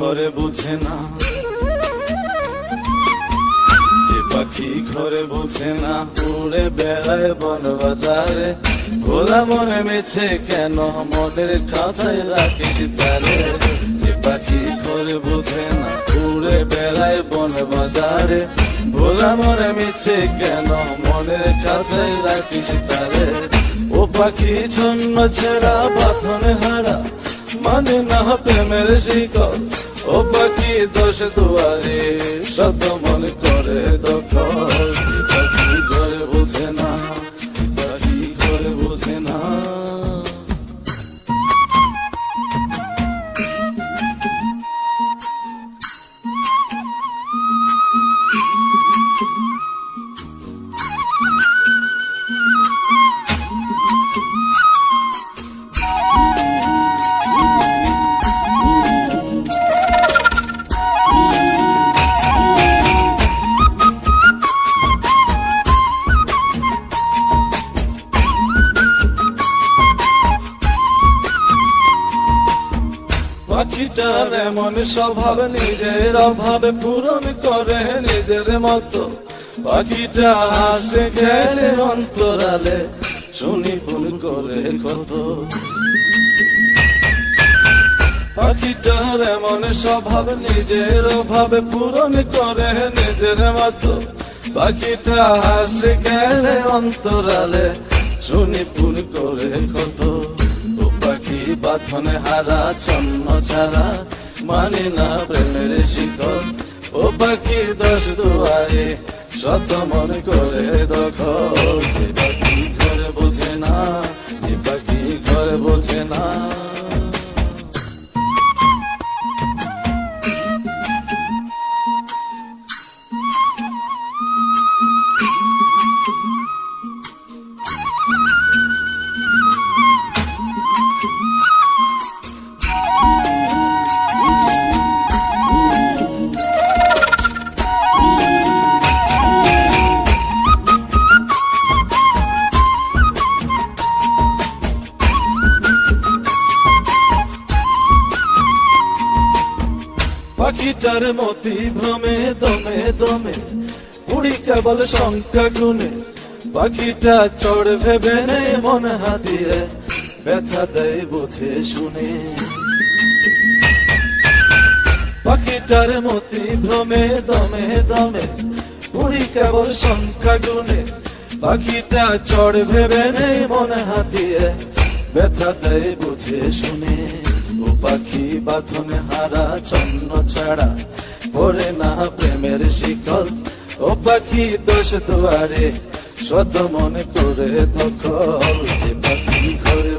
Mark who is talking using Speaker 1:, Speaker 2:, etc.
Speaker 1: ঘরে বুঝে না, যে পাখি ঘরে বুঝে না, উড়ে বেড়ায় বন বাজারে। ভোলা মনে মেছে কেন মনের খাঁচায় রাখিস তারে। যে পাখি ঘরে বুঝে না, উড়ে বেড়ায় বন বাজারে। ভোলা মনে মেছে কেন মনের খাঁচায় রাখিস তারে। ও পাখি ছন্ন ছেড়া বাঁধনে হারা, মানে না প্রেমের শিকল। ও পাখি দোষ দুয়ারে, শত মনে করে দখল। যে পাখি ঘরে বুঝে না, পাখি ঘরে বুঝে না। পাখিটার এমন স্বভাব, নিজের অভাবে পূরণ করে নিজের মতো। পাখিটা হাসে খেলে অন্তরালে, শুনি ভুল করে কত। পাখিটার এমন স্বভাব, নিজের অভাবে পূরণ করে নিজের মতো। পাখিটা হাসে খেলে অন্তরালে, শুনি ভুল করে কত। পাখি বাঁধনে হারা, ছন্ন ছাড়া, মানে না প্রেমের শিকল। ও পাখি দোষ দুয়ারে, শত মনে করে দখল। যে পাখি ঘরে বোঝে না, যে পাখি ঘরে বোঝে না। পাখিটার মতি ভ্রমে দমে দমে, উড়ি কেবল সংখ্যা গুনে। পাখিটা চড় ভেবে নেই মন হাতিয়ে, ব্যথা দেয় বুঝে শুনে। পাখিটার মতি ভ্রমে দমে দমে, উড়ি কেবল সংখ্যা গুনে। পাখিটা চড় ভেবে নেই মন হাতিয়ে, ব্যথা দেয় বুঝে শুনে। ও পাখি বাঁধনে হারা, ছন্ন ছাড়া, পড়ে না প্রেমের শিকল। ও পাখি দোষ দুয়ারে, শত মনে করে দখল। যে পাখি ঘরে